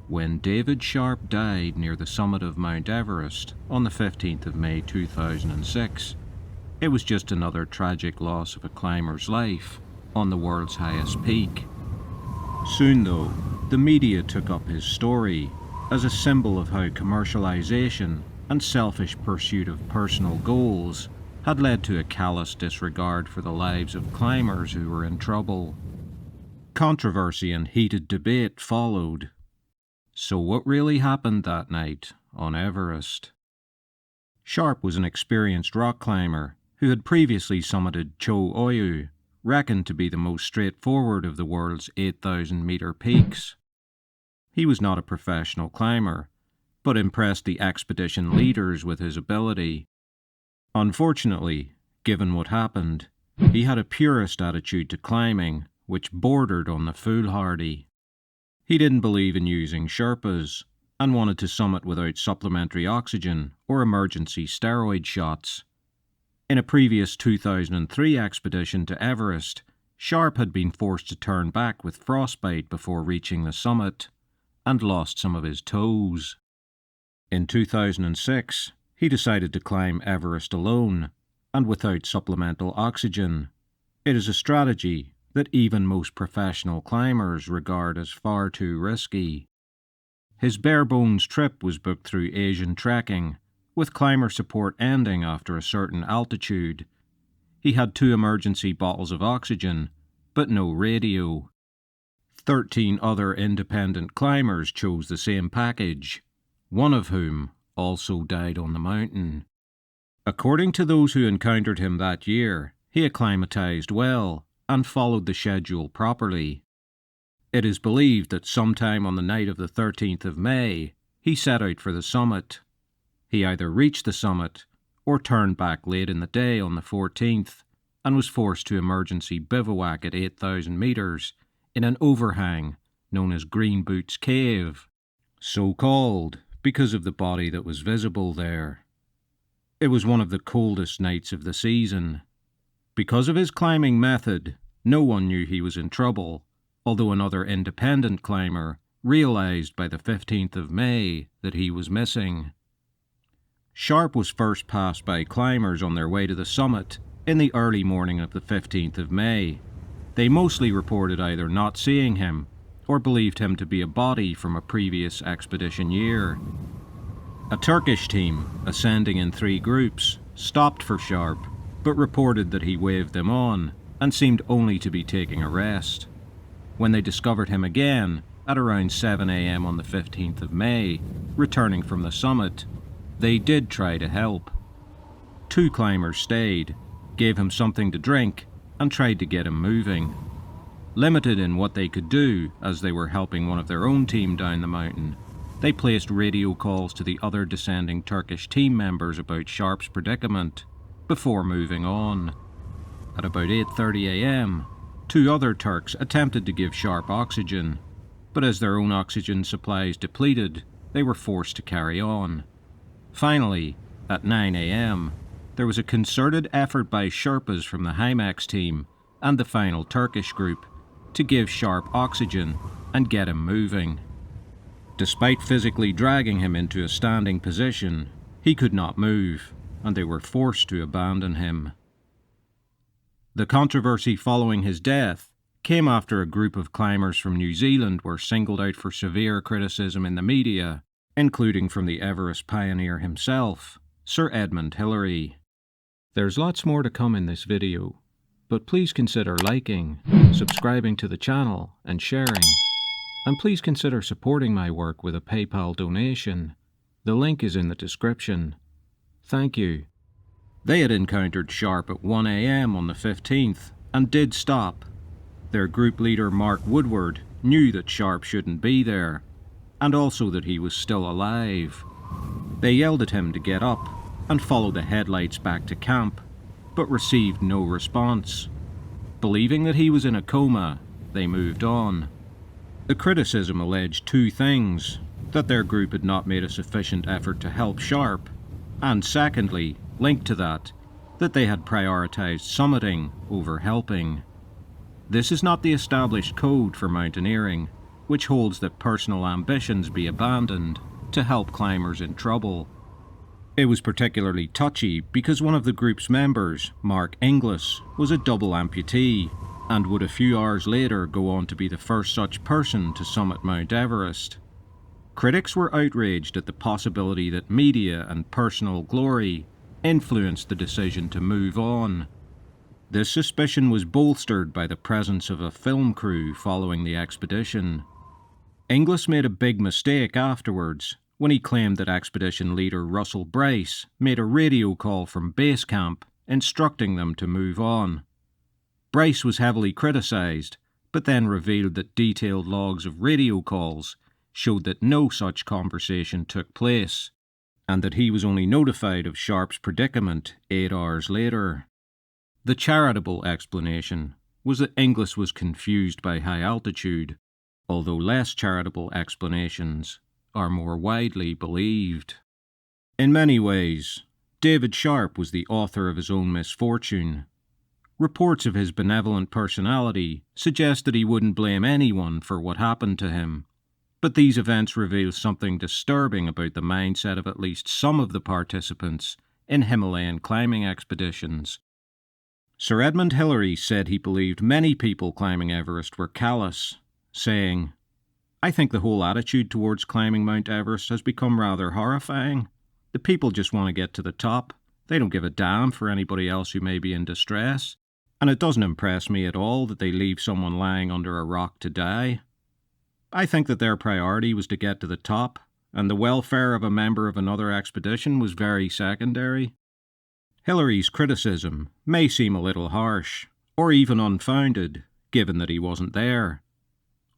when David Sharp died near the summit of Mount Everest on the 15th of May 2006. It was just another tragic loss of a climber's life on the world's highest peak. Soon though, the media took up his story as a symbol of how commercialization and selfish pursuit of personal goals had led to a callous disregard for the lives of climbers who were in trouble. Controversy and heated debate followed. So what really happened that night on Everest? Sharp was an experienced rock climber who had previously summited Cho Oyu, reckoned to be the most straightforward of the world's 8,000-meter peaks. He was not a professional climber, but impressed the expedition leaders with his ability. Unfortunately, given what happened, he had a purist attitude to climbing, which bordered on the foolhardy. He didn't believe in using Sherpas, and wanted to summit without supplementary oxygen or emergency steroid shots. In a previous 2003 expedition to Everest, Sharp had been forced to turn back with frostbite before reaching the summit, and lost some of his toes. In 2006, he decided to climb Everest alone, and without supplemental oxygen. It is a strategy that even most professional climbers regard as far too risky. His bare-bones trip was booked through Asian trekking, with climber support ending after a certain altitude. He had 2 emergency bottles of oxygen, but no radio. 13 other independent climbers chose the same package, one of whom also died on the mountain. According to those who encountered him that year, he acclimatized well and followed the schedule properly. It is believed that sometime on the night of the 13th of May, he set out for the summit. He either reached the summit or turned back late in the day on the 14th and was forced to emergency bivouac at 8,000 meters in an overhang known as Green Boots Cave, so called because of the body that was visible there. It was one of the coldest nights of the season. Because of his climbing method, no one knew he was in trouble, although another independent climber realized by the 15th of May that he was missing. Sharp was first passed by climbers on their way to the summit in the early morning of the 15th of May. They mostly reported either not seeing him or believed him to be a body from a previous expedition year. A Turkish team, ascending in 3 groups, stopped for Sharp, but reported that he waved them on and seemed only to be taking a rest. When they discovered him again, at around 7 a.m. on the 15th of May, returning from the summit, they did try to help. 2 climbers stayed, gave him something to drink, and tried to get him moving. Limited in what they could do as they were helping one of their own team down the mountain, they placed radio calls to the other descending Turkish team members about Sharp's predicament before moving on. At about 8:30 a.m., 2 other Turks attempted to give Sharp oxygen, but as their own oxygen supplies depleted, they were forced to carry on. Finally, at 9 a.m., there was a concerted effort by Sherpas from the Hymex team and the final Turkish group to give Sharp oxygen and get him moving. Despite physically dragging him into a standing position, he could not move, and they were forced to abandon him. The controversy following his death came after a group of climbers from New Zealand were singled out for severe criticism in the media, including from the Everest pioneer himself, Sir Edmund Hillary. There's lots more to come in this video, but please consider liking, subscribing to the channel, and sharing. And please consider supporting my work with a PayPal donation. The link is in the description. Thank you. They had encountered Sharp at 1 a.m. on the 15th and did stop. Their group leader Mark Woodward knew that Sharp shouldn't be there, and also that he was still alive. They yelled at him to get up and follow the headlights back to camp, but received no response. Believing that he was in a coma, they moved on. The criticism alleged 2 things: that their group had not made a sufficient effort to help Sharp, and secondly, linked to that they had prioritized summiting over helping. This is not the established code for mountaineering, which holds that personal ambitions be abandoned to help climbers in trouble. It was particularly touchy because one of the group's members, Mark Inglis, was a double amputee and would a few hours later go on to be the first such person to summit Mount Everest. Critics were outraged at the possibility that media and personal glory influenced the decision to move on. This suspicion was bolstered by the presence of a film crew following the expedition. Inglis made a big mistake afterwards when he claimed that expedition leader Russell Bryce made a radio call from base camp instructing them to move on. Bryce was heavily criticised, but then revealed that detailed logs of radio calls showed that no such conversation took place, and that he was only notified of Sharp's predicament 8 hours later. The charitable explanation was that Inglis was confused by high altitude, although less charitable explanations are more widely believed. In many ways, David Sharp was the author of his own misfortune. Reports of his benevolent personality suggest that he wouldn't blame anyone for what happened to him, but these events reveal something disturbing about the mindset of at least some of the participants in Himalayan climbing expeditions. Sir Edmund Hillary said he believed many people climbing Everest were callous, saying, "I think the whole attitude towards climbing Mount Everest has become rather horrifying. The people just want to get to the top. They don't give a damn for anybody else who may be in distress. And it doesn't impress me at all that they leave someone lying under a rock to die. I think that their priority was to get to the top, and the welfare of a member of another expedition was very secondary." Hillary's criticism may seem a little harsh, or even unfounded, given that he wasn't there.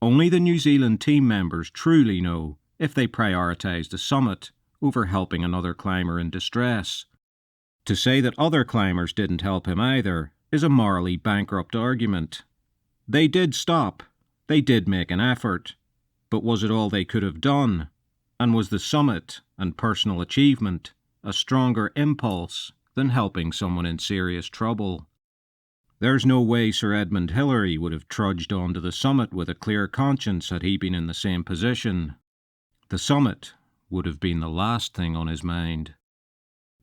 Only the New Zealand team members truly know if they prioritised the summit over helping another climber in distress. To say that other climbers didn't help him either is a morally bankrupt argument. They did stop, they did make an effort, but was it all they could have done? And was the summit and personal achievement a stronger impulse than helping someone in serious trouble? There's no way Sir Edmund Hillary would have trudged on to the summit with a clear conscience had he been in the same position. The summit would have been the last thing on his mind.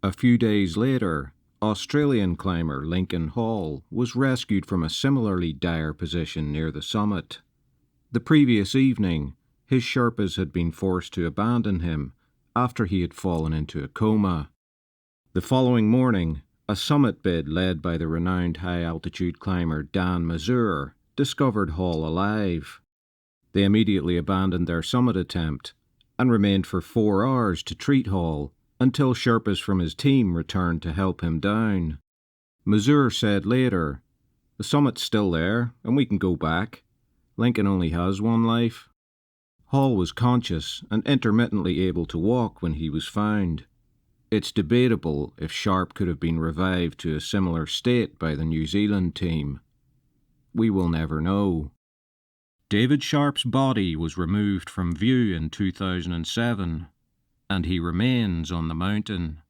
A few days later, Australian climber Lincoln Hall was rescued from a similarly dire position near the summit. The previous evening, his Sherpas had been forced to abandon him after he had fallen into a coma. The following morning, a summit bid led by the renowned high-altitude climber Dan Mazur discovered Hall alive. They immediately abandoned their summit attempt and remained for 4 hours to treat Hall until Sherpas from his team returned to help him down. Mazur said later, "The summit's still there and we can go back. Lincoln only has one life." Hall was conscious and intermittently able to walk when he was found. It's debatable if Sharp could have been revived to a similar state by the New Zealand team. We will never know. David Sharp's body was removed from view in 2007, and he remains on the mountain.